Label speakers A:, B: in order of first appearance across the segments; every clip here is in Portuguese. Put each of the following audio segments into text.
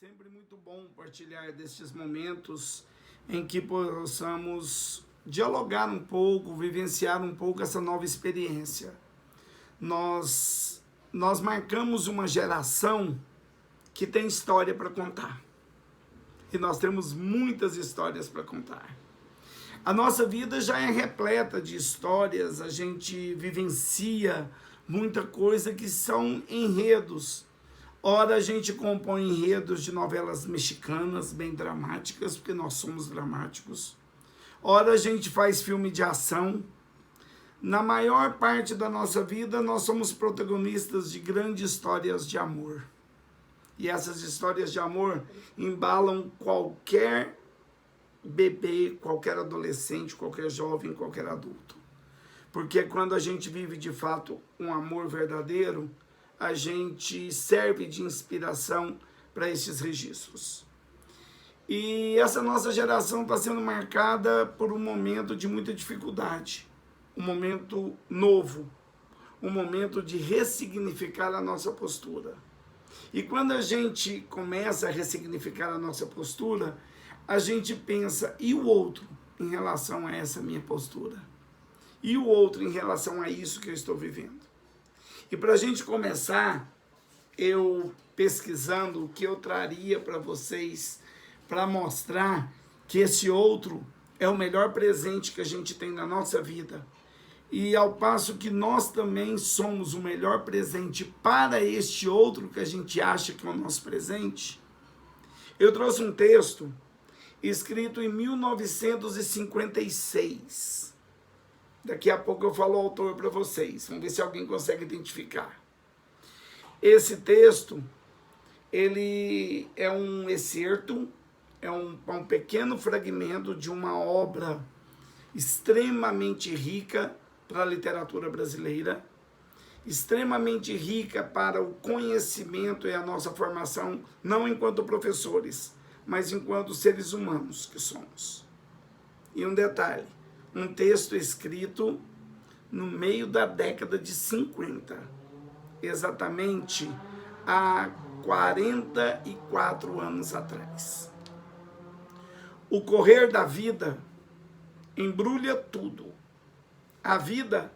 A: sempre muito bom partilhar destes momentos em que possamos dialogar um pouco, vivenciar um pouco essa nova experiência. Nós marcamos uma geração que tem história para contar. E nós temos muitas histórias para contar. A nossa vida já é repleta de histórias, a gente vivencia muita coisa que são enredos. Ora, a gente compõe enredos de novelas mexicanas bem dramáticas, porque nós somos dramáticos. Ora, a gente faz filme de ação. Na maior parte da nossa vida, nós somos protagonistas de grandes histórias de amor. E essas histórias de amor embalam qualquer bebê, qualquer adolescente, qualquer jovem, qualquer adulto. Porque quando a gente vive de fato um amor verdadeiro, a gente serve de inspiração para esses registros. E essa nossa geração está sendo marcada por um momento de muita dificuldade, um momento novo, um momento de ressignificar a nossa postura. E quando a gente começa a ressignificar a nossa postura, a gente pensa, e o outro em relação a essa minha postura? E o outro em relação a isso que eu estou vivendo? E para a gente começar, eu pesquisando o que eu traria para vocês, para mostrar que esse outro é o melhor presente que a gente tem na nossa vida. E ao passo que nós também somos o melhor presente para este outro que a gente acha que é o nosso presente, eu trouxe um texto escrito em 1956. Daqui a pouco eu falo o autor para vocês. Vamos ver se alguém consegue identificar. Esse texto, ele é um excerto, é um pequeno fragmento de uma obra extremamente rica para a literatura brasileira, extremamente rica para o conhecimento e a nossa formação, não enquanto professores, mas enquanto seres humanos que somos. E um detalhe, um texto escrito no meio da década de 50, exatamente há 44 anos atrás. O correr da vida embrulha tudo. A vida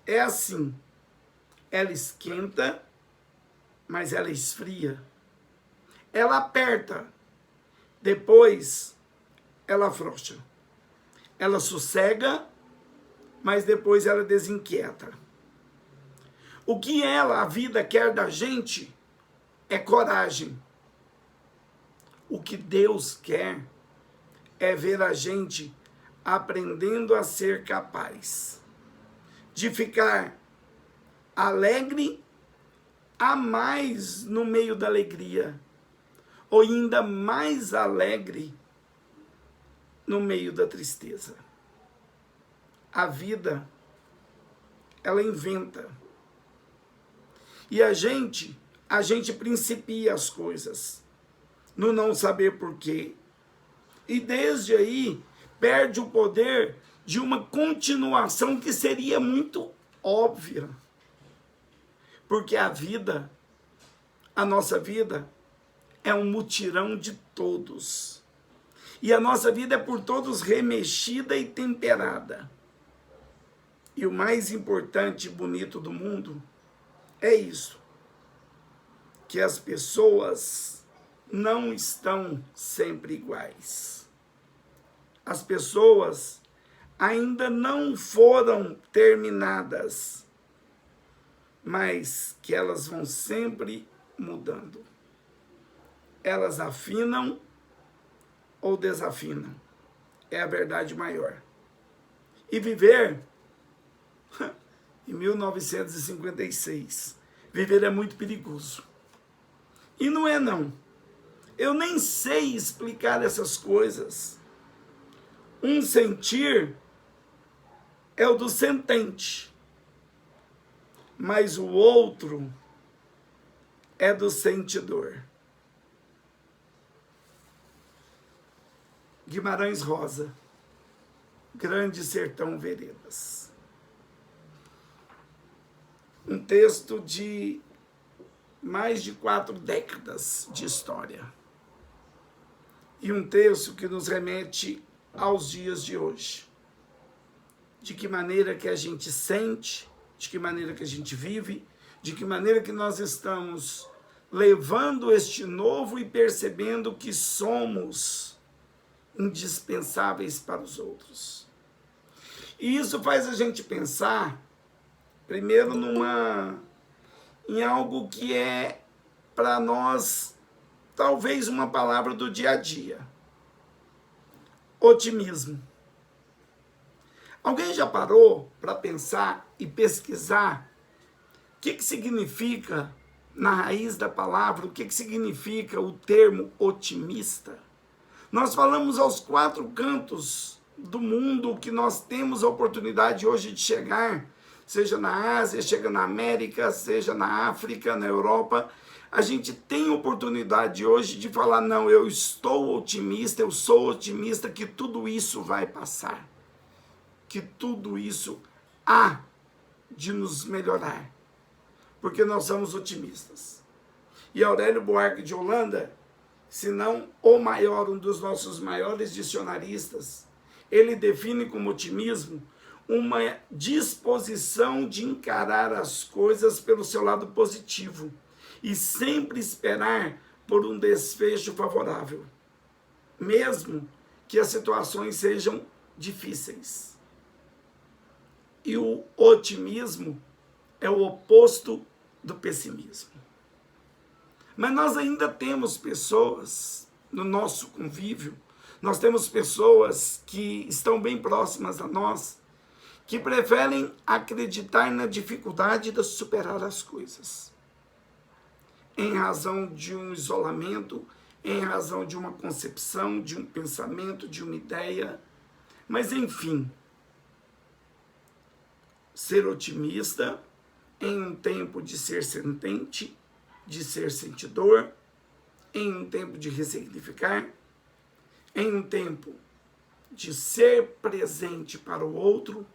A: é assim, ela esquenta, mas ela esfria. Ela aperta, depois ela afrouxa. Ela sossega, mas depois ela desinquieta. O que a vida quer da gente é coragem. O que Deus quer é ver a gente aprendendo a ser capaz de ficar alegre a mais no meio da alegria, ou ainda mais alegre no meio da tristeza. A vida, ela inventa. E a gente principia as coisas no não saber porquê. E desde aí, perde o poder de uma continuação que seria muito óbvia. Porque a nossa vida, é um mutirão de todos. E a nossa vida é por todos remexida e temperada. E o mais importante e bonito do mundo é isso. Que as pessoas não estão sempre iguais. As pessoas ainda não foram terminadas, mas que elas vão sempre mudando. Elas afinam ou desafinam. É a verdade maior. E viver, em 1956, viver é muito perigoso. E não é não. Eu nem sei explicar essas coisas. Um sentir é o do sentente, mas o outro é do sentidor. Guimarães Rosa, Grande Sertão Veredas. Um texto de mais de 4 décadas de história. e um texto que nos remete aos dias de hoje. De que maneira que a gente sente, de que maneira que a gente vive, de que maneira que nós estamos levando este novo e percebendo que somos indispensáveis para os outros. E isso faz a gente pensar, primeiro, em algo que é, para nós, talvez uma palavra do dia a dia. Otimismo. Alguém já parou para pensar e pesquisar o que significa, na raiz da palavra, o que significa o termo otimista? Nós falamos aos 4 cantos do mundo que nós temos a oportunidade hoje de chegar, seja na Ásia, seja na América, seja na África, na Europa. A gente tem oportunidade hoje de falar, não, eu estou otimista, eu sou otimista, que tudo isso vai passar. Que tudo isso há de nos melhorar. Porque nós somos otimistas. E Aurélio Buarque de Holanda, se não o maior, um dos nossos maiores dicionaristas, ele define como otimismo uma disposição de encarar as coisas pelo seu lado positivo e sempre esperar por um desfecho favorável, mesmo que as situações sejam difíceis. E o otimismo é o oposto do pessimismo. Mas nós ainda temos pessoas no nosso convívio, nós temos pessoas que estão bem próximas a nós, que preferem acreditar na dificuldade de superar as coisas. Em razão de um isolamento, em razão de uma concepção, de um pensamento, de uma ideia. Mas, enfim, ser otimista em um tempo de ser sentente, de ser sentidor, em um tempo de ressignificar, em um tempo de ser presente para o outro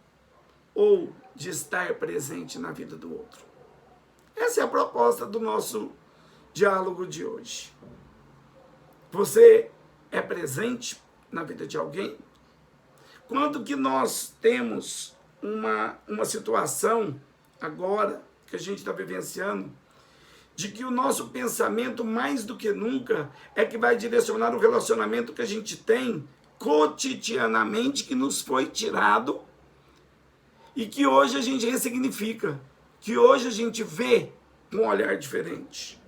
A: ou de estar presente na vida do outro. Essa é a proposta do nosso diálogo de hoje. Você é presente na vida de alguém? Quando que nós temos uma situação agora que a gente está vivenciando, de que o nosso pensamento, mais do que nunca, é que vai direcionar o relacionamento que a gente tem cotidianamente, que nos foi tirado e que hoje a gente ressignifica, que hoje a gente vê com um olhar diferente.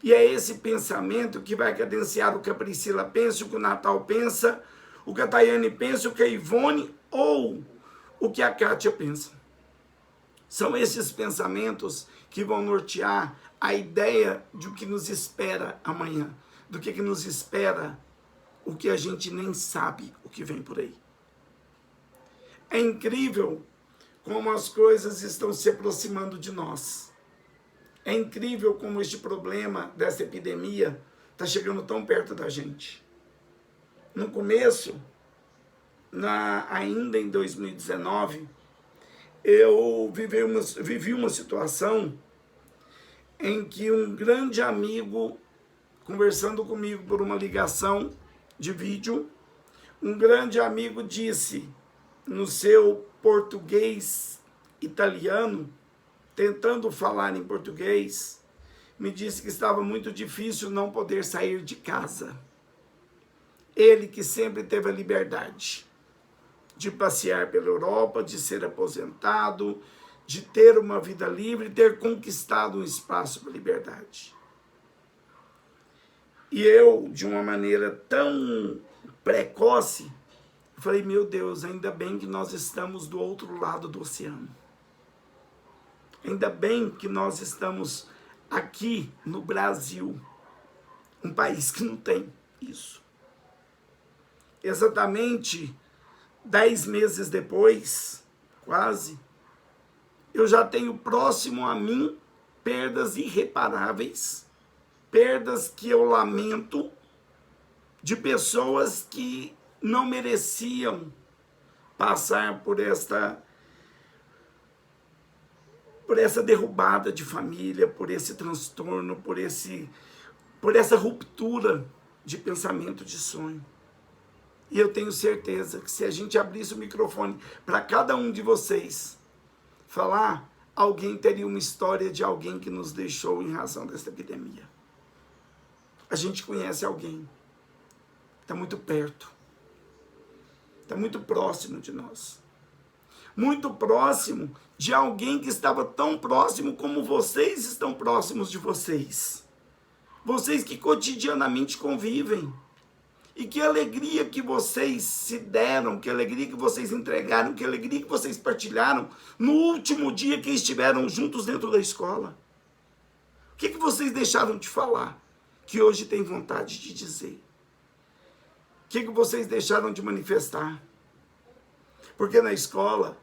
A: E é esse pensamento que vai cadenciar o que a Priscila pensa, o que o Natal pensa, o que a Tayane pensa, o que a Ivone ou o que a Kátia pensa. São esses pensamentos que vão nortear a ideia de o que nos espera amanhã, do que nos espera o que a gente nem sabe o que vem por aí. É incrível como as coisas estão se aproximando de nós. É incrível como este problema dessa epidemia está chegando tão perto da gente. No começo, ainda em 2019, eu vivi uma situação em que um grande amigo, conversando comigo por uma ligação de vídeo, um grande amigo disse, no seu português italiano, tentando falar em português, me disse que estava muito difícil não poder sair de casa. Ele que sempre teve a liberdade de passear pela Europa, de ser aposentado, de ter uma vida livre, ter conquistado um espaço para a liberdade. E eu, de uma maneira tão precoce, falei, meu Deus, ainda bem que nós estamos do outro lado do oceano. Ainda bem que nós estamos aqui no Brasil, um país que não tem isso. Exatamente 10 meses depois, quase, eu já tenho próximo a mim perdas irreparáveis, perdas que eu lamento, de pessoas que não mereciam passar por essa derrubada de família, por esse transtorno, por essa ruptura de pensamento, de sonho. E eu tenho certeza que se a gente abrisse o microfone para cada um de vocês falar, alguém teria uma história de alguém que nos deixou em razão dessa epidemia. A gente conhece alguém, está muito perto, está muito próximo de nós. Muito próximo de alguém que estava tão próximo como vocês estão próximos de vocês. Vocês que cotidianamente convivem. E que alegria que vocês se deram, que alegria que vocês entregaram, que alegria que vocês partilharam no último dia que estiveram juntos dentro da escola. O que vocês deixaram de falar, que hoje tem vontade de dizer? O que vocês deixaram de manifestar? Porque na escola,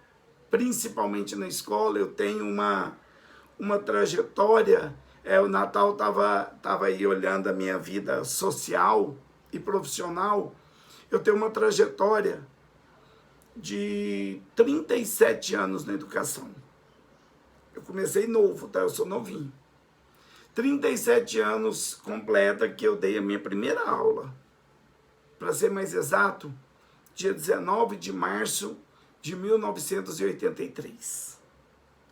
A: principalmente na escola, eu tenho uma trajetória. O Natal estava aí olhando a minha vida social e profissional. Eu tenho uma trajetória de 37 anos na educação. Eu comecei novo, tá? Eu sou novinho. 37 anos completa que eu dei a minha primeira aula. Para ser mais exato, dia 19 de março de 1983.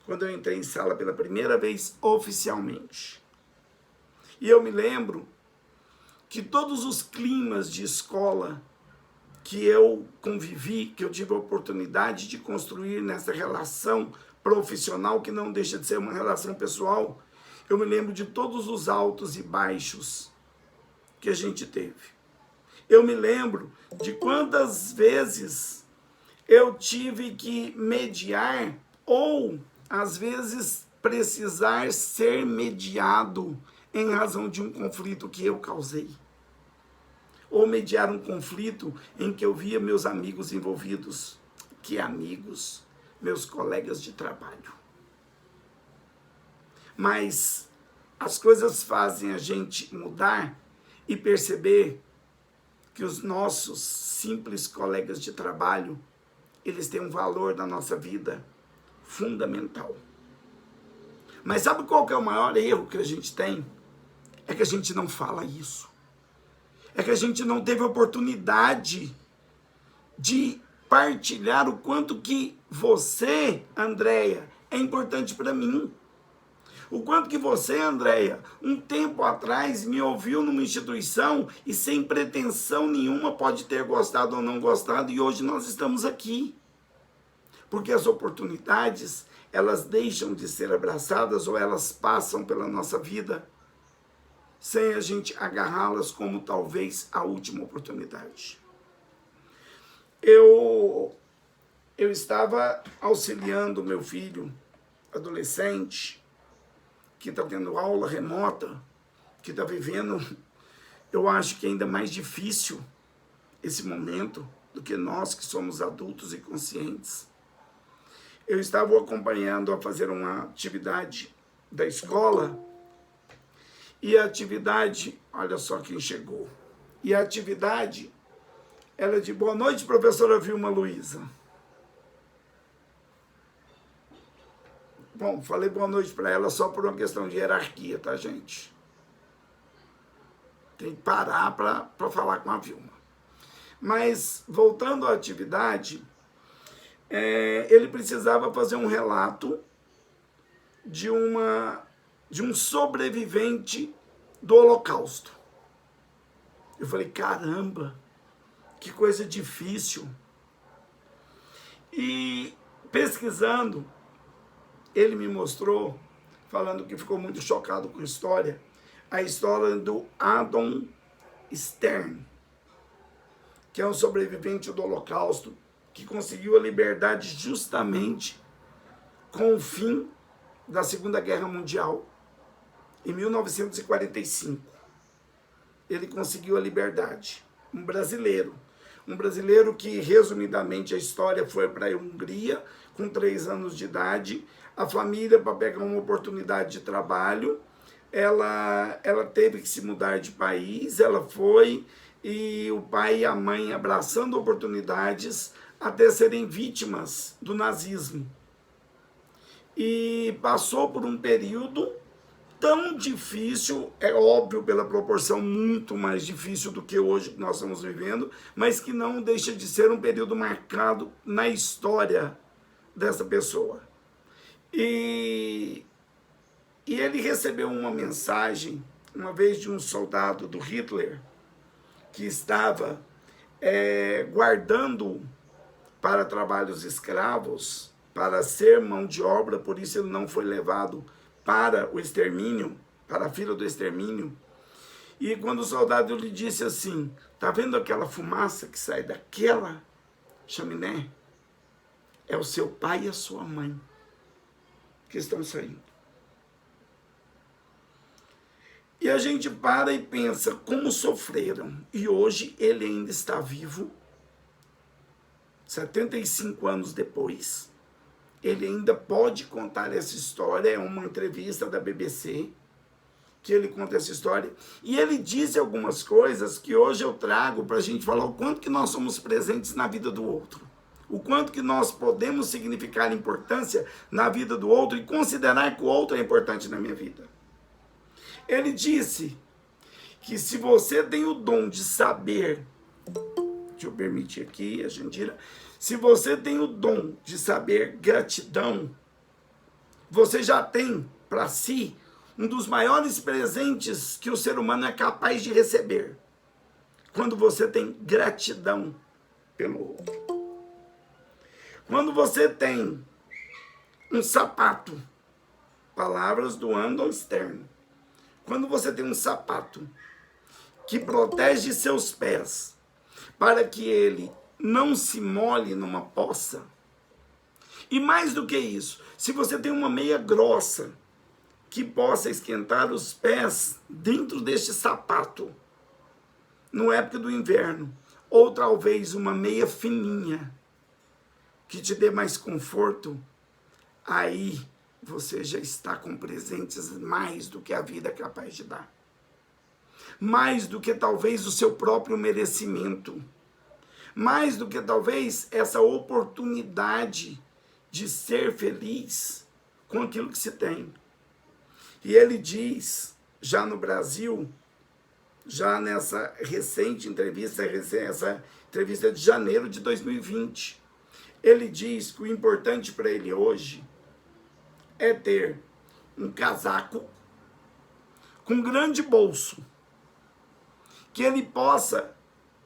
A: Quando eu entrei em sala pela primeira vez oficialmente. E eu me lembro que todos os climas de escola que eu convivi, que eu tive a oportunidade de construir nessa relação profissional, que não deixa de ser uma relação pessoal, eu me lembro de todos os altos e baixos que a gente teve. Eu me lembro de quantas vezes eu tive que mediar ou, às vezes, precisar ser mediado em razão de um conflito que eu causei. Ou mediar um conflito em que eu via meus amigos envolvidos. Que amigos? Meus colegas de trabalho. Mas as coisas fazem a gente mudar e perceber que os nossos simples colegas de trabalho, eles têm um valor na nossa vida fundamental. Mas sabe qual que é o maior erro que a gente tem? É que a gente não fala isso. É que a gente não teve oportunidade de partilhar o quanto que você, Andréia, é importante para mim. O quanto que você, Andréia, um tempo atrás me ouviu numa instituição e sem pretensão nenhuma pode ter gostado ou não gostado, e hoje nós estamos aqui. Porque as oportunidades, elas deixam de ser abraçadas ou elas passam pela nossa vida sem a gente agarrá-las como talvez a última oportunidade. Eu estava auxiliando meu filho, adolescente, que está tendo aula remota, que está vivendo, eu acho que ainda mais difícil esse momento do que nós que somos adultos e conscientes. Eu estava o acompanhando a fazer uma atividade da escola, e a atividade, olha só quem chegou, e a atividade, ela é de boa noite, professora Vilma Luiza. Bom, falei boa noite para ela só por uma questão de hierarquia, tá, gente? Tem que parar para falar com a Vilma. Mas, voltando à atividade, ele precisava fazer um relato de um sobrevivente do Holocausto. Eu falei, caramba, que coisa difícil. E pesquisando, ele me mostrou, falando que ficou muito chocado com a história do Adon Stern, que é um sobrevivente do Holocausto, que conseguiu a liberdade justamente com o fim da Segunda Guerra Mundial, em 1945. Ele conseguiu a liberdade. Um brasileiro que, resumidamente, a história foi para a Hungria, com 3 anos de idade. A família, para pegar uma oportunidade de trabalho, ela teve que se mudar de país, ela foi, e o pai e a mãe abraçando oportunidades até serem vítimas do nazismo. E passou por um período tão difícil, é óbvio pela proporção muito mais difícil do que hoje que nós estamos vivendo, mas que não deixa de ser um período marcado na história dessa pessoa. E ele recebeu uma mensagem, uma vez, de um soldado do Hitler, que estava guardando para trabalhos escravos, para ser mão de obra, por isso ele não foi levado para o extermínio, para a fila do extermínio. E quando o soldado lhe disse assim: tá vendo aquela fumaça que sai daquela chaminé? É o seu pai e a sua mãe que estão saindo. E a gente para e pensa como sofreram. E hoje ele ainda está vivo, 75 anos depois. Ele ainda pode contar essa história. É uma entrevista da BBC que ele conta essa história. E ele diz algumas coisas que hoje eu trago para a gente falar o quanto que nós somos presentes na vida do outro. O quanto que nós podemos significar importância na vida do outro e considerar que o outro é importante na minha vida. Ele disse que se você tem o dom de saber, deixa eu permitir aqui, a Jandira, se você tem o dom de saber gratidão, você já tem para si um dos maiores presentes que o ser humano é capaz de receber. Quando você tem gratidão pelo outro. Quando você tem um sapato, palavras do Andon Stern, quando você tem um sapato que protege seus pés para que ele não se molhe numa poça, e mais do que isso, se você tem uma meia grossa que possa esquentar os pés dentro deste sapato, na época do inverno, ou talvez uma meia fininha que te dê mais conforto, aí você já está com presentes mais do que a vida é capaz de dar. Mais do que talvez o seu próprio merecimento. Mais do que talvez essa oportunidade de ser feliz com aquilo que se tem. E ele diz, já no Brasil, já nessa recente entrevista, essa entrevista de janeiro de 2020, ele diz que o importante para ele hoje é ter um casaco com grande bolso, que ele possa,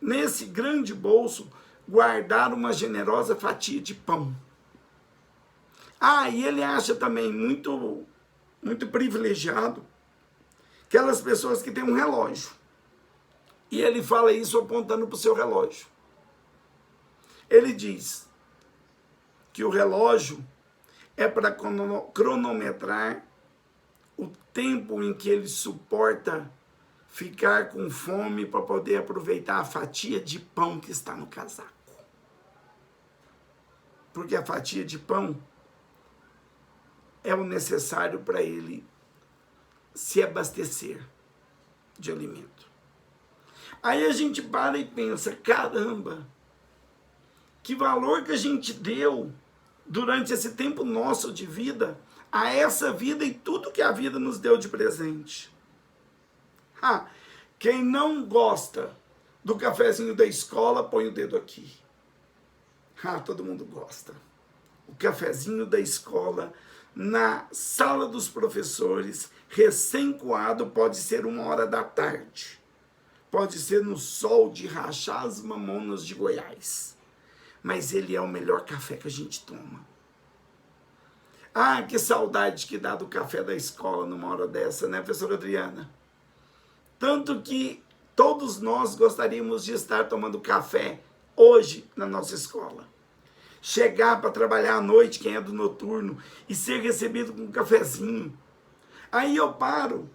A: nesse grande bolso, guardar uma generosa fatia de pão. E ele acha também muito privilegiado aquelas pessoas que têm um relógio. E ele fala isso apontando para o seu relógio. Ele diz que o relógio é para cronometrar o tempo em que ele suporta ficar com fome para poder aproveitar a fatia de pão que está no casaco. Porque a fatia de pão é o necessário para ele se abastecer de alimento. Aí a gente para e pensa, caramba, que valor que a gente deu durante esse tempo nosso de vida a essa vida e tudo que a vida nos deu de presente. Quem não gosta do cafezinho da escola, põe o dedo aqui. Todo mundo gosta. O cafezinho da escola, na sala dos professores, recém-coado, pode ser 1h da tarde. Pode ser no sol de rachar as mamonas de Goiás. Mas ele é o melhor café que a gente toma. Que saudade que dá do café da escola numa hora dessa, né, professora Adriana? Tanto que todos nós gostaríamos de estar tomando café hoje na nossa escola. Chegar para trabalhar à noite, quem é do noturno, e ser recebido com um cafezinho. Aí eu paro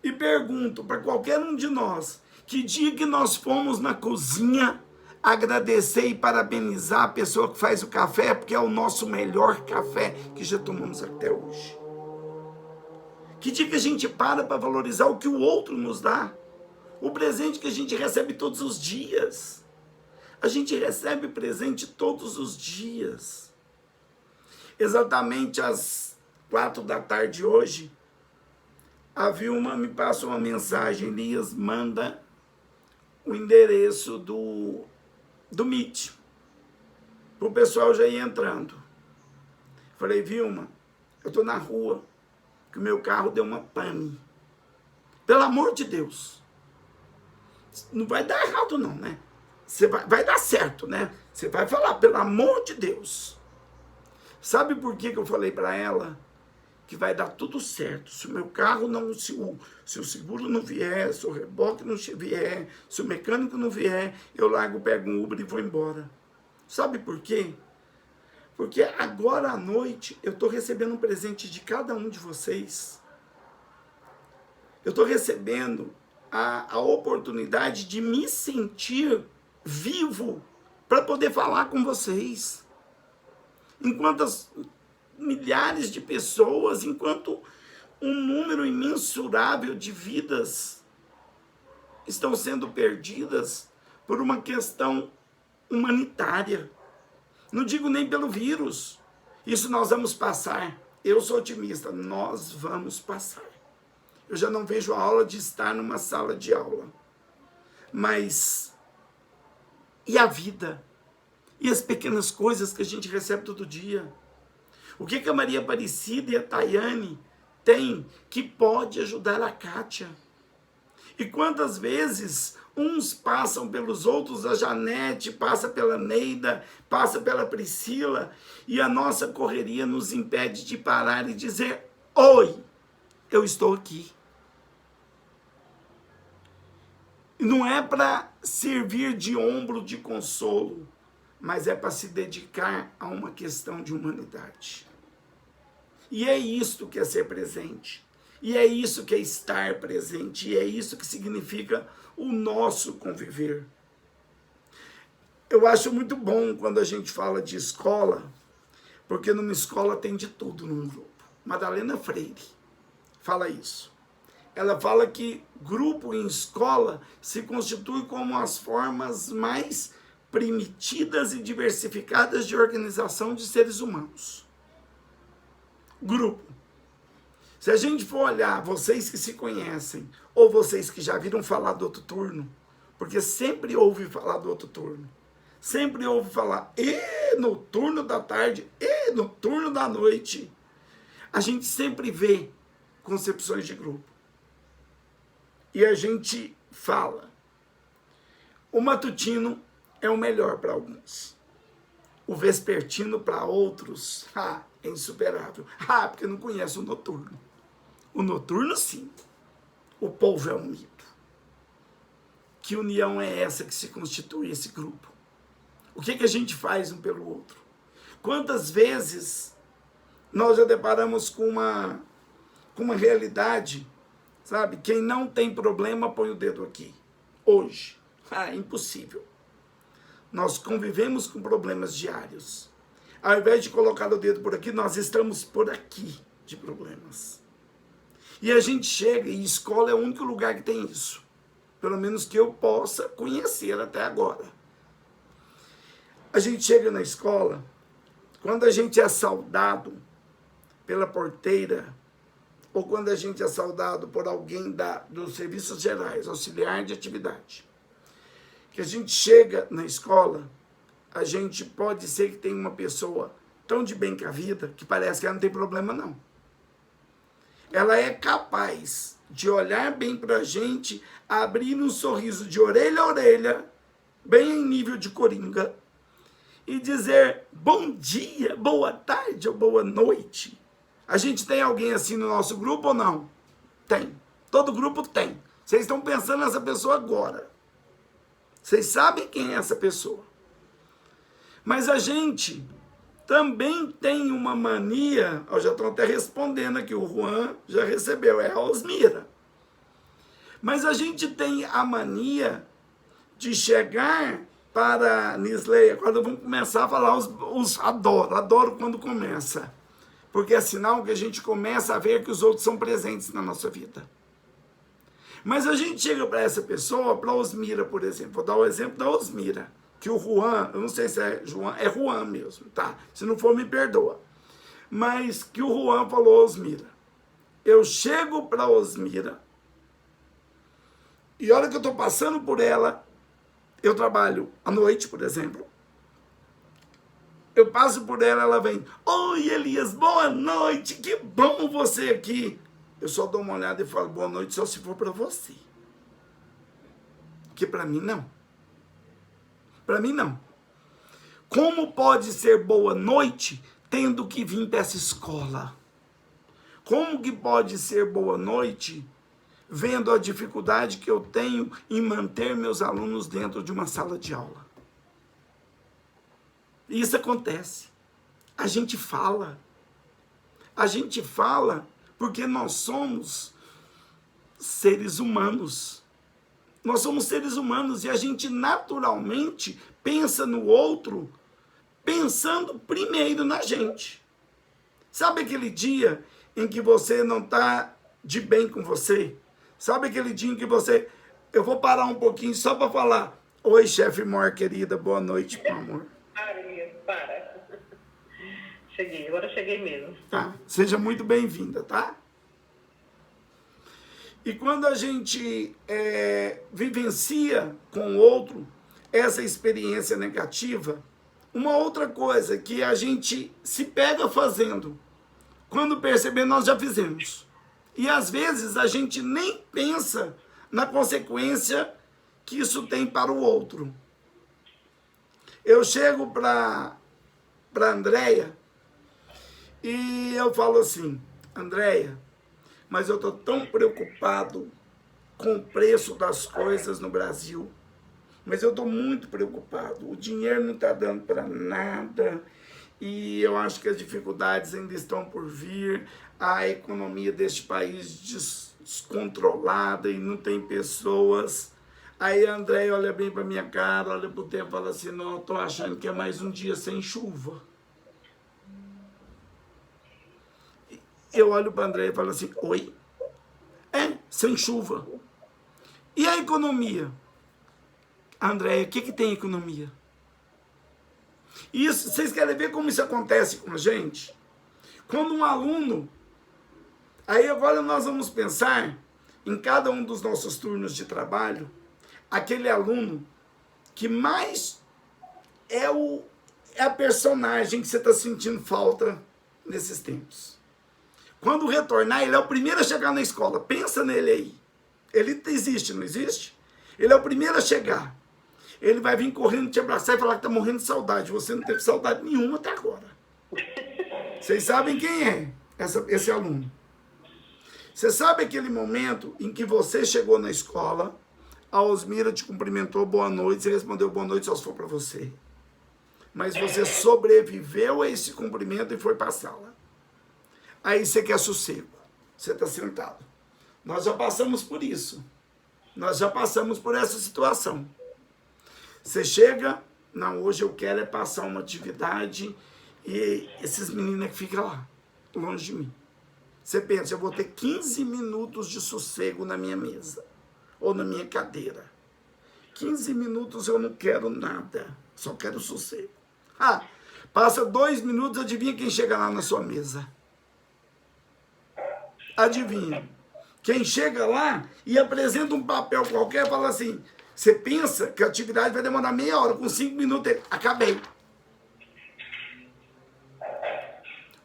A: e pergunto para qualquer um de nós, que dia que nós fomos na cozinha agradecer e parabenizar a pessoa que faz o café, porque é o nosso melhor café que já tomamos até hoje. Que dia que a gente para valorizar o que o outro nos dá, o presente que a gente recebe todos os dias. A gente recebe presente todos os dias. Exatamente às 4 da tarde hoje, A Vilma me passa uma mensagem, Elias, manda o endereço do Meet, para o pessoal já ir entrando. Falei, Vilma, eu estou na rua, que o meu carro deu uma pane. Pelo amor de Deus. Não vai dar errado não, né? Vai dar certo, né? Você vai falar, pelo amor de Deus. Sabe por que eu falei para ela? Que vai dar tudo certo. Se o meu carro não, se o seguro não vier, se o reboque não vier, se o mecânico não vier, eu largo, pego um Uber e vou embora. Sabe por quê? Porque agora à noite eu estou recebendo um presente de cada um de vocês. Eu estou recebendo a oportunidade de me sentir vivo para poder falar com vocês. Enquanto milhares de pessoas, enquanto um número imensurável de vidas estão sendo perdidas por uma questão humanitária. Não digo nem pelo vírus. Isso nós vamos passar. Eu sou otimista. Nós vamos passar. Eu já não vejo a aula de estar numa sala de aula. Mas e a vida? E as pequenas coisas que a gente recebe todo dia? O que a Maria Aparecida e a Tayane têm que pode ajudar a Kátia? E quantas vezes uns passam pelos outros, a Janete passa pela Neida, passa pela Priscila, e a nossa correria nos impede de parar e dizer, oi, eu estou aqui. E não é para servir de ombro de consolo, mas é para se dedicar a uma questão de humanidade. E é isto que é ser presente. E é isso que é estar presente. E é isso que significa o nosso conviver. Eu acho muito bom quando a gente fala de escola, porque numa escola tem de tudo num grupo. Madalena Freire fala isso. Ela fala que grupo em escola se constitui como as formas mais primitivas e diversificadas de organização de seres humanos. Grupo. Se a gente for olhar, vocês que se conhecem, ou vocês que já viram falar do outro turno, porque sempre ouve falar do outro turno, sempre ouve falar, e no turno da tarde, e no turno da noite, a gente sempre vê concepções de grupo. E a gente fala, o matutino é o melhor para alguns. O vespertino para outros, é insuperável. Porque não conhece o noturno. O noturno, sim. O povo é um mito. Que união é essa que se constitui esse grupo? O que a gente faz um pelo outro? Quantas vezes nós já deparamos com uma realidade, sabe? Quem não tem problema, põe o dedo aqui. Hoje. É impossível. Nós convivemos com problemas diários. Ao invés de colocar o dedo por aqui, nós estamos por aqui de problemas. E a gente chega, e escola é o único lugar que tem isso. Pelo menos que eu possa conhecer até agora. A gente chega na escola, quando a gente é saudado pela porteira, ou quando a gente é saudado por alguém dos serviços gerais, auxiliar de atividade, que a gente chega na escola, a gente pode ser que tenha uma pessoa tão de bem com a vida, que parece que ela não tem problema não. Ela é capaz de olhar bem para a gente, abrir um sorriso de orelha a orelha, bem em nível de coringa, e dizer bom dia, boa tarde ou boa noite. A gente tem alguém assim no nosso grupo ou não? Tem. Todo grupo tem. Vocês estão pensando nessa pessoa agora. Vocês sabem quem é essa pessoa. Mas a gente também tem uma mania, eu já estou até respondendo aqui, o Juan já recebeu, é a Osmira. Mas a gente tem a mania de chegar para a Nisleia, quando vamos começar a falar adoro quando começa. Porque é sinal que a gente começa a ver que os outros são presentes na nossa vida. Mas a gente chega para essa pessoa, para a Osmira, por exemplo. Vou dar o exemplo da Osmira. Que o Juan, eu não sei se é Juan, é Juan mesmo, tá? Se não for, me perdoa. Mas que o Juan falou, Osmira, Eu chego para Osmira, e a hora que eu estou passando por ela, eu trabalho à noite, por exemplo. Eu passo por ela, ela vem, oi Elias, boa noite, que bom você aqui. Eu só dou uma olhada e falo, boa noite, só se for para você. Porque para mim não. Para mim não. Como pode ser boa noite tendo que vir para essa escola? Como que pode ser boa noite vendo a dificuldade que eu tenho em manter meus alunos dentro de uma sala de aula? E isso acontece. A gente fala. A gente fala porque nós somos seres humanos. Nós somos seres humanos e a gente naturalmente pensa no outro pensando primeiro na gente. Sabe aquele dia em que você não está de bem com você? Sabe aquele dia em que você... Eu vou parar um pouquinho só para falar. Oi, chefe Mor, querida, boa noite, meu amor.
B: Para. Cheguei, agora cheguei mesmo.
A: Tá, seja muito bem-vinda, tá? E quando a gente vivencia com o outro essa experiência negativa, uma outra coisa que a gente se pega fazendo, quando perceber nós já fizemos. E às vezes a gente nem pensa na consequência que isso tem para o outro. Eu chego para Andréia e eu falo assim, Andréia, mas eu estou tão preocupado com o preço das coisas no Brasil. Mas eu estou muito preocupado. O dinheiro não está dando para nada. E eu acho que as dificuldades ainda estão por vir. A economia deste país descontrolada e não tem pessoas. Aí a Andréia olha bem para minha cara, olha para o tempo e fala assim, não, eu estou achando que é mais um dia sem chuva. Eu olho para a Andréia e falo assim, oi? Sem chuva. E a economia? Andréia, o que tem economia? Isso, vocês querem ver como isso acontece com a gente? Quando um aluno... Aí agora nós vamos pensar em cada um dos nossos turnos de trabalho, aquele aluno que mais é a personagem que você está sentindo falta nesses tempos. Quando retornar, ele é o primeiro a chegar na escola. Pensa nele aí. Ele existe, não existe? Ele é o primeiro a chegar. Ele vai vir correndo te abraçar e falar que está morrendo de saudade. Você não teve saudade nenhuma até agora. Vocês sabem quem é esse aluno. Você sabe aquele momento em que você chegou na escola, a Osmira te cumprimentou, boa noite, você respondeu boa noite só se for para você. Mas você sobreviveu a esse cumprimento e foi para a sala. Aí você quer sossego. Você está sentado. Nós já passamos por isso. Nós já passamos por essa situação. Você chega, não, hoje eu quero passar uma atividade e esses meninos que ficam lá, longe de mim. Você pensa, eu vou ter 15 minutos de sossego na minha mesa ou na minha cadeira. 15 minutos eu não quero nada, só quero sossego. Passa 2 minutos, adivinha quem chega lá na sua mesa? Adivinha. Quem chega lá e apresenta um papel qualquer e fala assim, você pensa que a atividade vai demorar meia hora, com 5 minutos, acabei.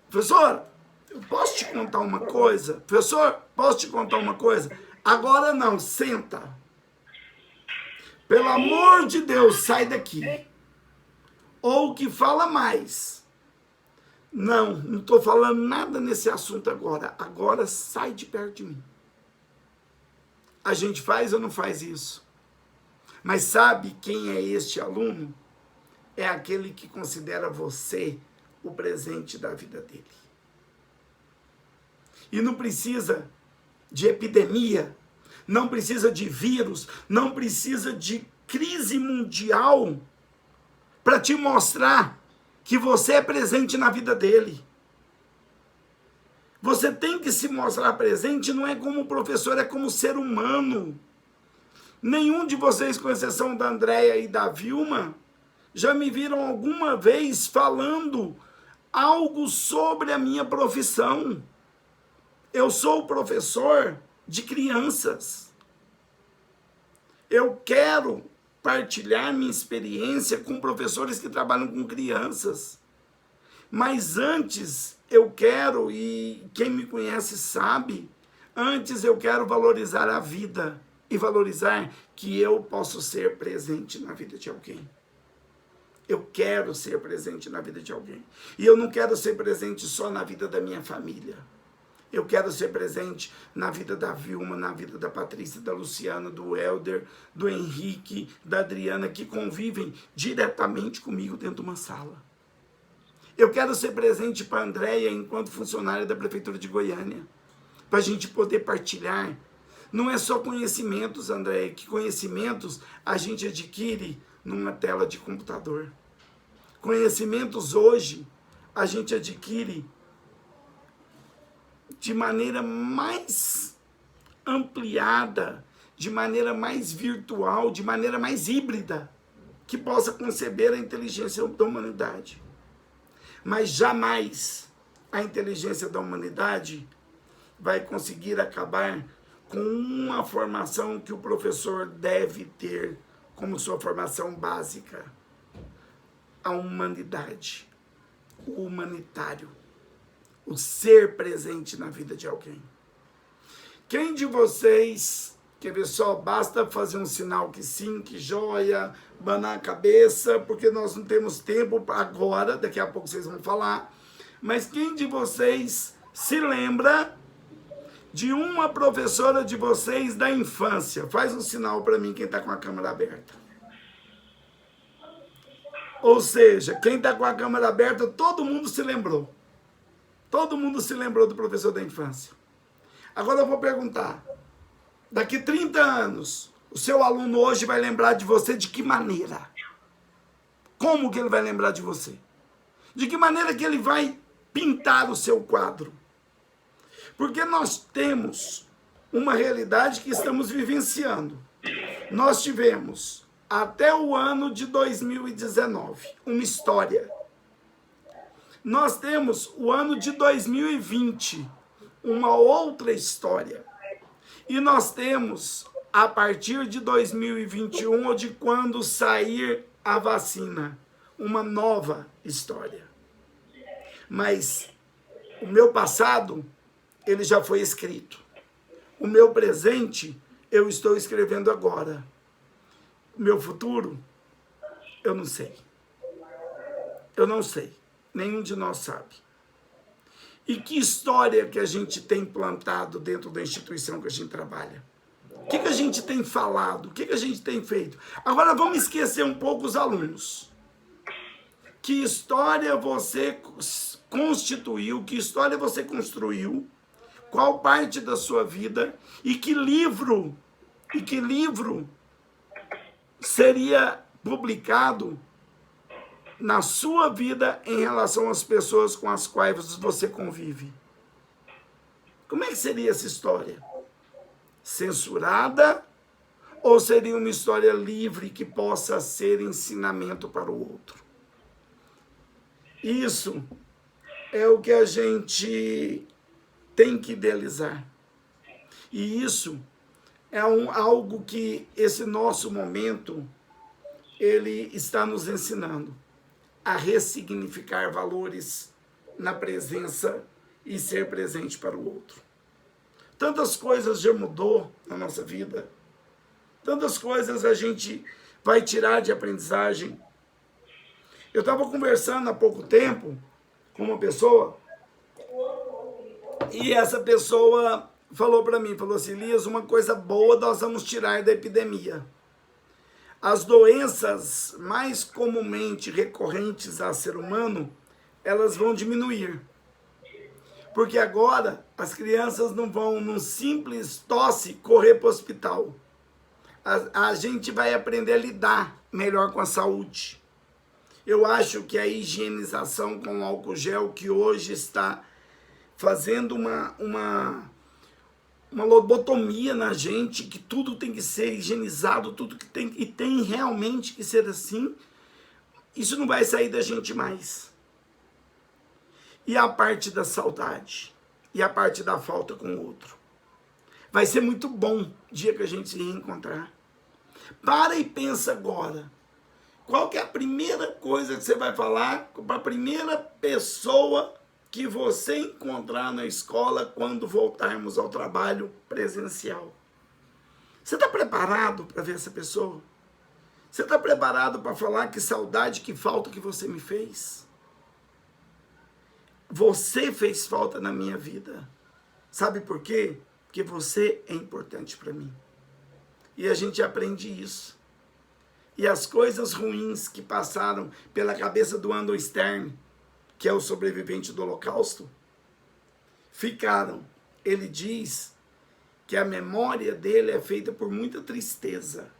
A: Professor, eu posso te contar uma coisa? Professor, posso te contar uma coisa? Agora não, senta. Pelo amor de Deus, sai daqui. Ou o que fala mais. Não estou falando nada nesse assunto agora. Agora sai de perto de mim. A gente faz ou não faz isso? Mas sabe quem é este aluno? É aquele que considera você o presente da vida dele. E não precisa de epidemia, não precisa de vírus, não precisa de crise mundial para te mostrar que você é presente na vida dele. Você tem que se mostrar presente, não é como professor, é como ser humano. Nenhum de vocês, com exceção da Andréia e da Vilma, já me viram alguma vez falando algo sobre a minha profissão. Eu sou professor de crianças. Eu quero partilhar minha experiência com professores que trabalham com crianças. Mas antes eu quero, e quem me conhece sabe, antes eu quero valorizar a vida e valorizar que eu posso ser presente na vida de alguém. Eu quero ser presente na vida de alguém. E eu não quero ser presente só na vida da minha família. Eu quero ser presente na vida da Vilma, na vida da Patrícia, da Luciana, do Helder, do Henrique, da Adriana, que convivem diretamente comigo dentro de uma sala. Eu quero ser presente para a Andréia enquanto funcionária da Prefeitura de Goiânia, para a gente poder partilhar. Não é só conhecimentos, Andréia, que conhecimentos a gente adquire numa tela de computador. Conhecimentos hoje a gente adquire de maneira mais ampliada, de maneira mais virtual, de maneira mais híbrida, que possa conceber a inteligência da humanidade. Mas jamais a inteligência da humanidade vai conseguir acabar com uma formação que o professor deve ter como sua formação básica: a humanidade, o humanitário, o ser presente na vida de alguém. Quem de vocês, quer ver só, basta fazer um sinal que sim, que joia, banar a cabeça, porque nós não temos tempo agora, daqui a pouco vocês vão falar, mas quem de vocês se lembra de uma professora de vocês da infância? Faz um sinal para mim quem está com a câmera aberta. Ou seja, quem está com a câmera aberta, todo mundo se lembrou. Todo mundo se lembrou do professor da infância. Agora eu vou perguntar, daqui 30 anos, o seu aluno hoje vai lembrar de você de que maneira? Como que ele vai lembrar de você? De que maneira que ele vai pintar o seu quadro? Porque nós temos uma realidade que estamos vivenciando. Nós tivemos, até o ano de 2019, uma história. Nós temos o ano de 2020, uma outra história. E nós temos, a partir de 2021, ou de quando sair a vacina, uma nova história. Mas o meu passado, ele já foi escrito. O meu presente, eu estou escrevendo agora. O meu futuro, eu não sei. Eu não sei. Nenhum de nós sabe. E que história que a gente tem plantado dentro da instituição que a gente trabalha? O que a gente tem falado? O que a gente tem feito? Agora vamos esquecer um pouco os alunos. Que história você constituiu? Que história você construiu? Qual parte da sua vida? E que livro seria publicado na sua vida em relação às pessoas com as quais você convive? Como é que seria essa história? Censurada? Ou seria uma história livre que possa ser ensinamento para o outro? Isso é o que a gente tem que idealizar. E isso é algo que esse nosso momento ele está nos ensinando a ressignificar valores na presença e ser presente para o outro. Tantas coisas já mudou na nossa vida, tantas coisas a gente vai tirar de aprendizagem. Eu estava conversando há pouco tempo com uma pessoa e essa pessoa falou para mim, falou assim: Elias, uma coisa boa nós vamos tirar da epidemia. As doenças mais comumente recorrentes ao ser humano, elas vão diminuir. Porque agora as crianças não vão, num simples tosse, correr para o hospital. A gente vai aprender a lidar melhor com a saúde. Eu acho que a higienização com o álcool gel, que hoje está fazendo uma lobotomia na gente, que tudo tem que ser higienizado, tudo que tem, e tem realmente que ser assim, isso não vai sair da gente mais. E a parte da saudade, e a parte da falta com o outro. Vai ser muito bom o dia que a gente se reencontrar. Para e pensa agora. Qual que é a primeira coisa que você vai falar para a primeira pessoa que você encontrar na escola quando voltarmos ao trabalho presencial? Você está preparado para ver essa pessoa? Você está preparado para falar que saudade, que falta que você me fez? Você fez falta na minha vida. Sabe por quê? Porque você é importante para mim. E a gente aprende isso. E as coisas ruins que passaram pela cabeça do Andrew Stern, que é o sobrevivente do Holocausto, ficaram. Ele diz que a memória dele é feita por muita tristeza,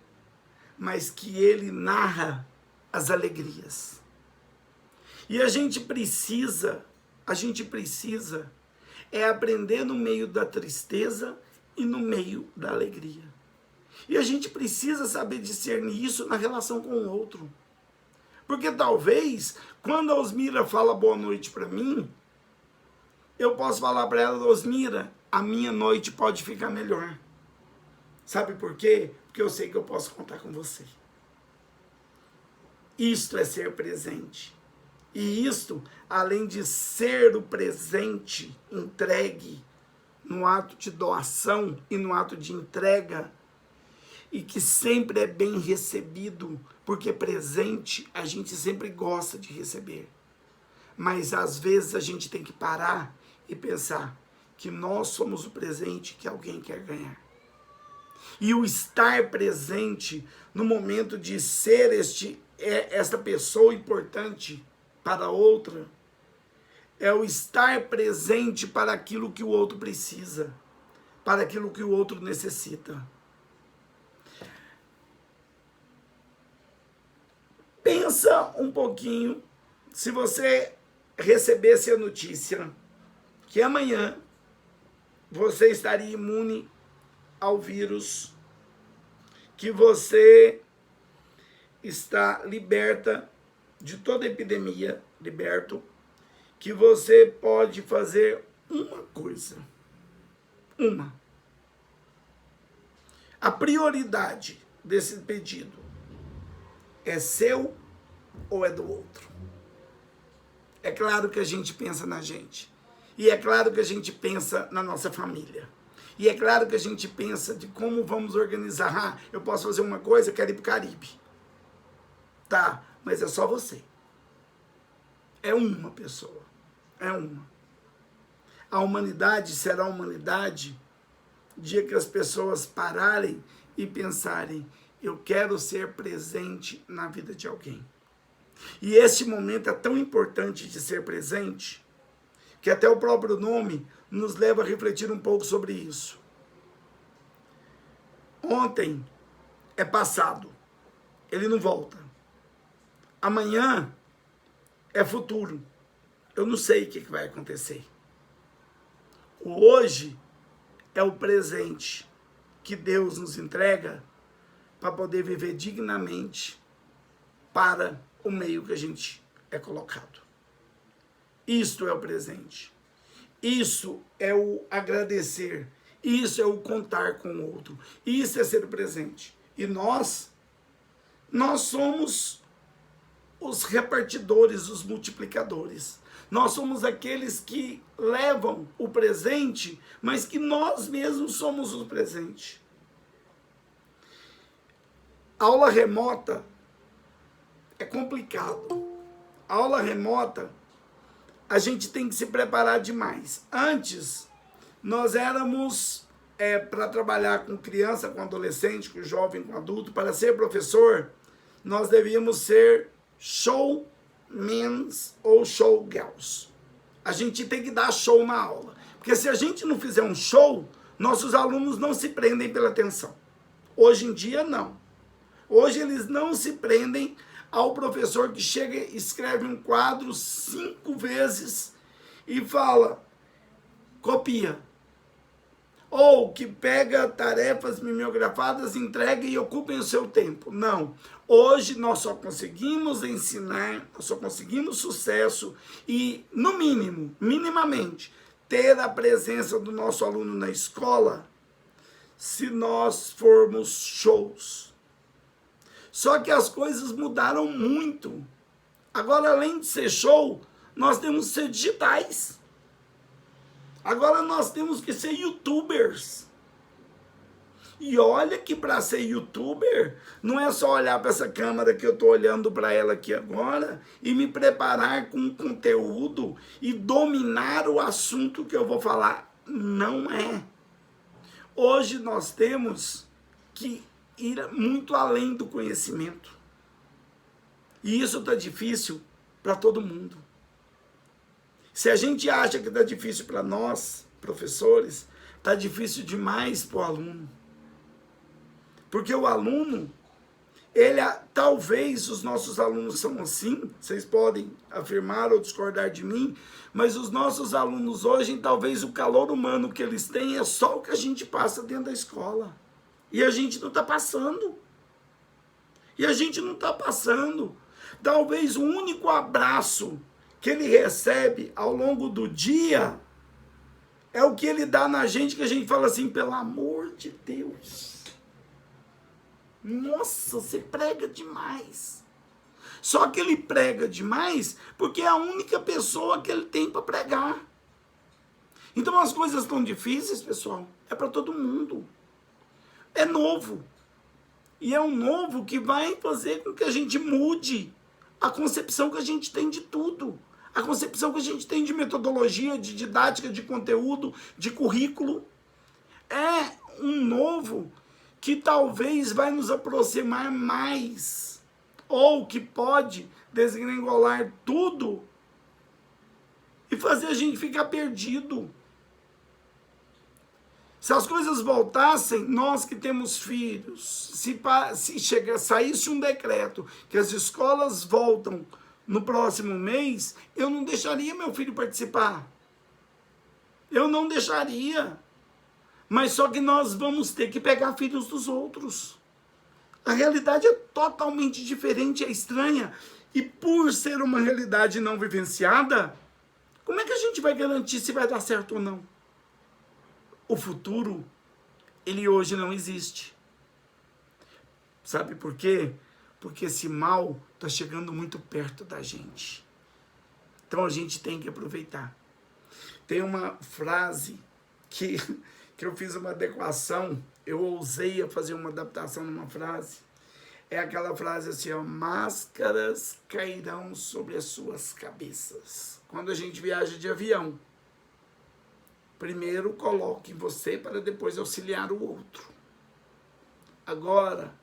A: mas que ele narra as alegrias. E a gente precisa aprender no meio da tristeza e no meio da alegria. E a gente precisa saber discernir isso na relação com o outro. Porque talvez, quando a Osmira fala boa noite para mim, eu posso falar para ela, Osmira, a minha noite pode ficar melhor. Sabe por quê? Porque eu sei que eu posso contar com você. Isto é ser presente. E isto, além de ser o presente entregue no ato de doação e no ato de entrega, e que sempre é bem recebido, porque presente a gente sempre gosta de receber. Mas às vezes a gente tem que parar e pensar que nós somos o presente que alguém quer ganhar. E o estar presente no momento de ser esta pessoa importante para outra, é o estar presente para aquilo que o outro precisa, para aquilo que o outro necessita. Pensa um pouquinho, se você recebesse a notícia que amanhã você estaria imune ao vírus, que você está liberta de toda epidemia, que você pode fazer uma coisa. Uma. A prioridade desse pedido é seu ou é do outro? É claro que a gente pensa na gente. E é claro que a gente pensa na nossa família. E é claro que a gente pensa de como vamos organizar. Ah, eu posso fazer uma coisa, quero ir para o Caribe. Tá, mas é só você. É uma pessoa. É uma. A humanidade será a humanidade o dia que as pessoas pararem e pensarem, eu quero ser presente na vida de alguém. E este momento é tão importante de ser presente, que até o próprio nome nos leva a refletir um pouco sobre isso. Ontem é passado, ele não volta. Amanhã é futuro, eu não sei o que vai acontecer. O hoje é o presente que Deus nos entrega para poder viver dignamente para o meio que a gente é colocado. Isto é o presente. Isso é o agradecer. Isso é o contar com o outro. Isso é ser presente. E nós somos os repartidores, os multiplicadores. Nós somos aqueles que levam o presente, mas que nós mesmos somos o presente. Aula remota é complicado. Aula remota, a gente tem que se preparar demais. Antes, nós éramos, para trabalhar com criança, com adolescente, com jovem, com adulto, para ser professor, nós devíamos ser showmans ou showgirls. A gente tem que dar show na aula. Porque se a gente não fizer um show, nossos alunos não se prendem pela atenção. Hoje em dia, não. Hoje eles não se prendem ao professor que chega e escreve um quadro 5 vezes e fala, copia. Ou que pega tarefas mimeografadas, entrega e ocupem o seu tempo. Não. Hoje nós só conseguimos ensinar, nós só conseguimos sucesso e, no mínimo, minimamente, ter a presença do nosso aluno na escola se nós formos shows. Só que as coisas mudaram muito. Agora, além de ser show, nós temos que ser digitais. Agora nós temos que ser youtubers. E olha que para ser youtuber, não é só olhar para essa câmera que eu estou olhando para ela aqui agora e me preparar com conteúdo e dominar o assunto que eu vou falar. Não é. Hoje nós temos que ir muito além do conhecimento. E isso está difícil para todo mundo. Se a gente acha que está difícil para nós, professores, está difícil demais para o aluno. Porque o aluno, talvez os nossos alunos são assim, vocês podem afirmar ou discordar de mim, mas os nossos alunos hoje, talvez o calor humano que eles têm é só o que a gente passa dentro da escola. E a gente não está passando. Talvez o único abraço que ele recebe ao longo do dia é o que ele dá na gente, que a gente fala assim, pelo amor de Deus. Nossa, você prega demais. Só que ele prega demais porque é a única pessoa que ele tem para pregar. Então as coisas estão difíceis, pessoal. É para todo mundo. É novo. E é um novo que vai fazer com que a gente mude a concepção que a gente tem de tudo. A concepção que a gente tem de metodologia, de didática, de conteúdo, de currículo. É um novo que talvez vai nos aproximar mais, ou que pode desgringolar tudo e fazer a gente ficar perdido. Se as coisas voltassem, nós que temos filhos, se saísse um decreto que as escolas voltam no próximo mês, eu não deixaria meu filho participar. Eu não deixaria. Mas só que nós vamos ter que pegar filhos dos outros. A realidade é totalmente diferente, é estranha. E por ser uma realidade não vivenciada, como é que a gente vai garantir se vai dar certo ou não? O futuro, ele hoje não existe. Sabe por quê? Porque esse mal está chegando muito perto da gente. Então a gente tem que aproveitar. Tem uma frase que eu fiz uma adequação, eu ousei a fazer uma adaptação numa frase. É aquela frase assim, ó, máscaras cairão sobre as suas cabeças. Quando a gente viaja de avião, primeiro coloque você para depois auxiliar o outro. Agora,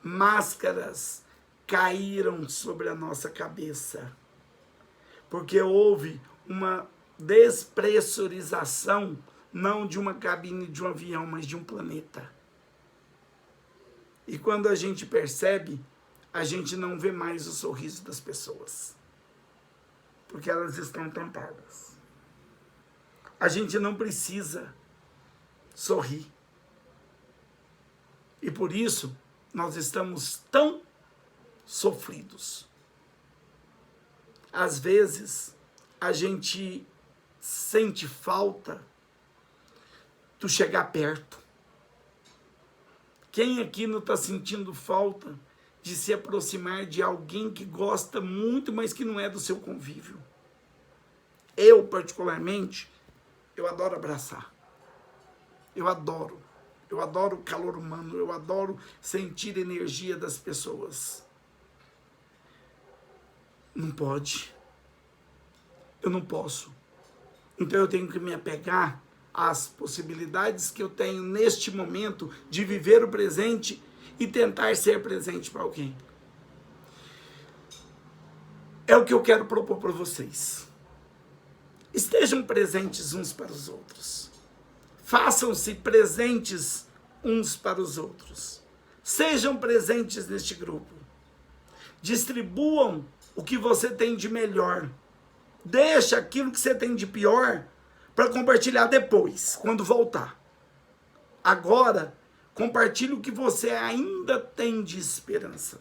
A: máscaras caíram sobre a nossa cabeça, porque houve uma despressurização, não de uma cabine de um avião, mas de um planeta. E quando a gente percebe, a gente não vê mais o sorriso das pessoas, porque elas estão tampadas. A gente não precisa sorrir. E por isso, nós estamos tão sofridos. Às vezes, a gente sente falta do chegar perto. Quem aqui não está sentindo falta de se aproximar de alguém que gosta muito, mas que não é do seu convívio? Eu, particularmente, eu adoro abraçar. Eu adoro o calor humano, eu adoro sentir a energia das pessoas. Não pode. Eu não posso. Então eu tenho que me apegar às possibilidades que eu tenho neste momento de viver o presente e tentar ser presente para alguém. É o que eu quero propor para vocês. Estejam presentes uns para os outros. Façam-se presentes uns para os outros. Sejam presentes neste grupo. Distribuam o que você tem de melhor. Deixa aquilo que você tem de pior para compartilhar depois, quando voltar. Agora, compartilhe o que você ainda tem de esperança.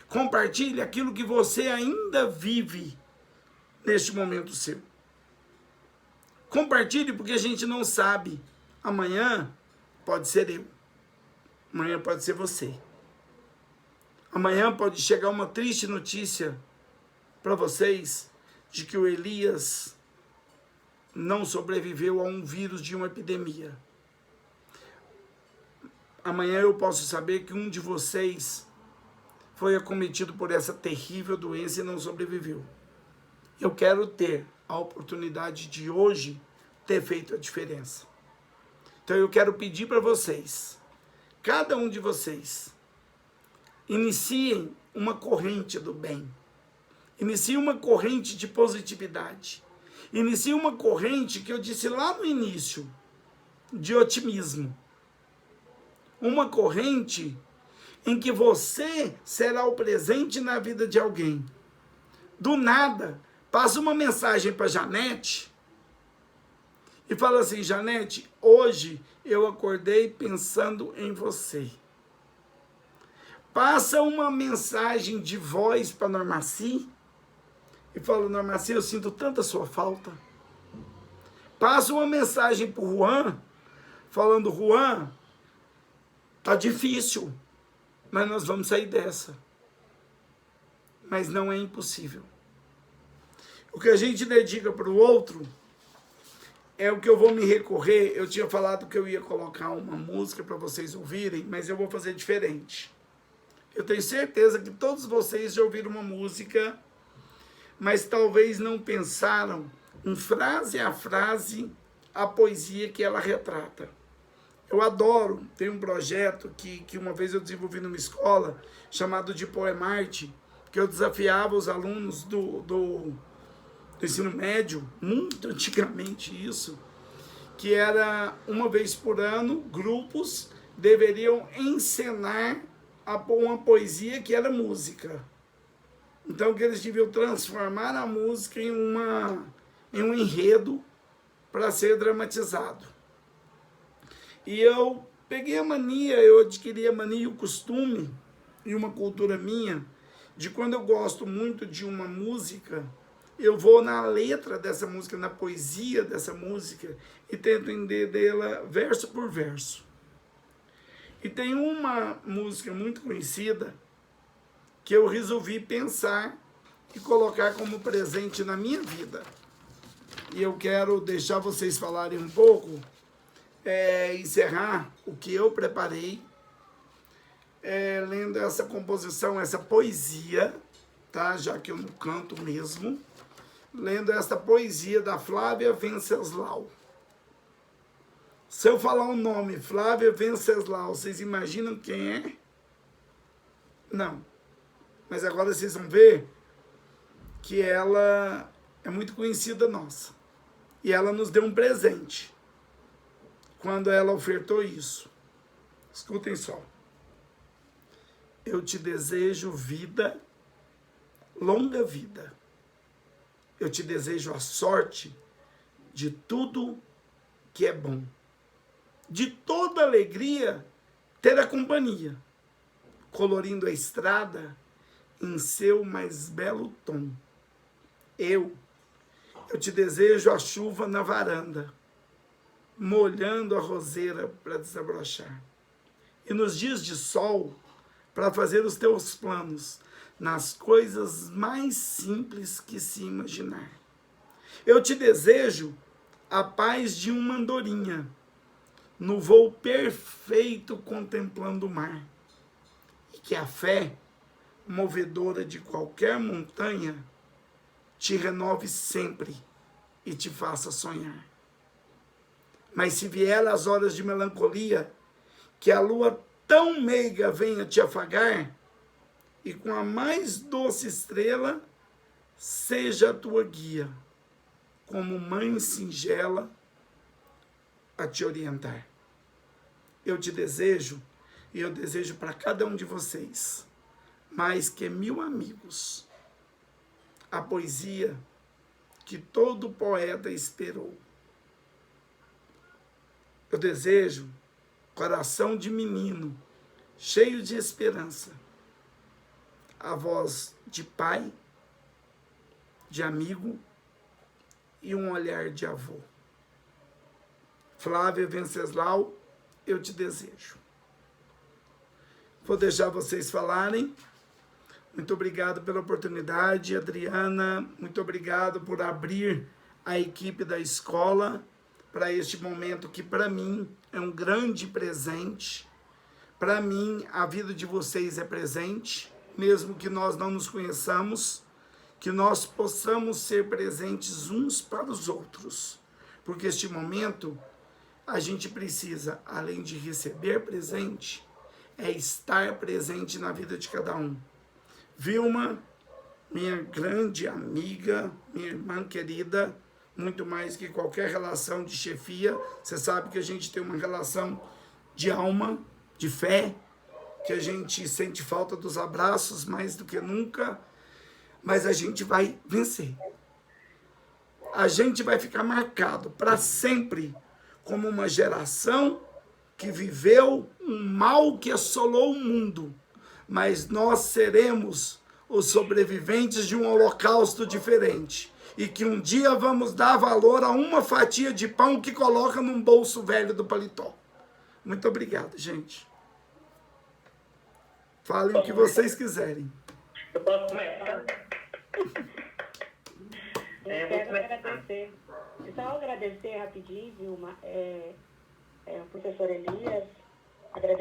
A: Compartilhe aquilo que você ainda vive neste momento seu. Compartilhe, porque a gente não sabe. Amanhã pode ser eu. Amanhã pode ser você. Amanhã pode chegar uma triste notícia para vocês de que o Elias não sobreviveu a um vírus de uma epidemia. Amanhã eu posso saber que um de vocês foi acometido por essa terrível doença e não sobreviveu. Eu quero ter a oportunidade de hoje ter feito a diferença. Então eu quero pedir para vocês, cada um de vocês, iniciem uma corrente do bem. Inicie uma corrente de positividade. Inicie uma corrente que eu disse lá no início, de otimismo. Uma corrente em que você será o presente na vida de alguém. Do nada, passa uma mensagem para Janete e fala assim: Janete, hoje eu acordei pensando em você. Passa uma mensagem de voz para Normaci e fala: Normaci, eu sinto tanta sua falta. Passa uma mensagem para o Juan, falando: Juan, tá difícil, mas nós vamos sair dessa. Mas não é impossível. O que a gente dedica para o outro é o que eu vou me recorrer. Eu tinha falado que eu ia colocar uma música para vocês ouvirem, mas eu vou fazer diferente. Eu tenho certeza que todos vocês já ouviram uma música, mas talvez não pensaram em frase a frase a poesia que ela retrata. Eu adoro, tem um projeto que uma vez eu desenvolvi numa escola, chamado de Poemarte, que eu desafiava os alunos do ensino médio, muito antigamente isso, que era uma vez por ano, grupos deveriam encenar uma poesia que era música. Então que eles deviam transformar a música em um enredo para ser dramatizado. E eu peguei a mania, eu adquiri a mania e o costume, e uma cultura minha, de quando eu gosto muito de uma música, eu vou na letra dessa música, na poesia dessa música, e tento entendê-la verso por verso. E tem uma música muito conhecida que eu resolvi pensar e colocar como presente na minha vida. E eu quero deixar vocês falarem um pouco, encerrar o que eu preparei, lendo essa composição, essa poesia, tá? Já que eu não canto mesmo, lendo essa poesia da Flávia Venceslau. Se eu falar o nome Flávia Venceslau, vocês imaginam quem é? Não. Mas agora vocês vão ver que ela é muito conhecida nossa. E ela nos deu um presente quando ela ofertou isso. Escutem só. Eu te desejo vida, longa vida. Eu te desejo a sorte de tudo que é bom. De toda alegria ter a companhia, colorindo a estrada em seu mais belo tom. Eu te desejo a chuva na varanda, molhando a roseira para desabrochar. E nos dias de sol, para fazer os teus planos, nas coisas mais simples que se imaginar. Eu te desejo a paz de uma andorinha, no voo perfeito contemplando o mar. E que a fé, movedora de qualquer montanha, te renove sempre e te faça sonhar. Mas se vier as horas de melancolia, que a lua tão meiga venha te afagar, e com a mais doce estrela seja a tua guia, como mãe singela a te orientar. Eu te desejo, e eu desejo para cada um de vocês, mais que 1000 amigos, a poesia que todo poeta esperou. Eu desejo coração de menino, cheio de esperança, a voz de pai, de amigo e um olhar de avô. Flávia Venceslau, eu te desejo. Vou deixar vocês falarem. Muito obrigado pela oportunidade, Adriana. Muito obrigado por abrir a equipe da escola para este momento que, para mim, é um grande presente. Para mim, a vida de vocês é presente, mesmo que nós não nos conheçamos, que nós possamos ser presentes uns para os outros. Porque este momento, a gente precisa, além de receber presente, é estar presente na vida de cada um. Vilma, minha grande amiga, minha irmã querida, muito mais que qualquer relação de chefia, você sabe que a gente tem uma relação de alma, de fé, que a gente sente falta dos abraços mais do que nunca, mas a gente vai vencer. A gente vai ficar marcado para sempre como uma geração que viveu um mal que assolou o mundo, mas nós seremos os sobreviventes de um holocausto diferente. E que um dia vamos dar valor a uma fatia de pão que coloca num bolso velho do paletó. Muito obrigado, gente. Falem o que vocês quiserem.
B: Eu posso começar?
C: Eu quero agradecer. Só agradecer rapidinho, Vilma, o professor Elias, agradecer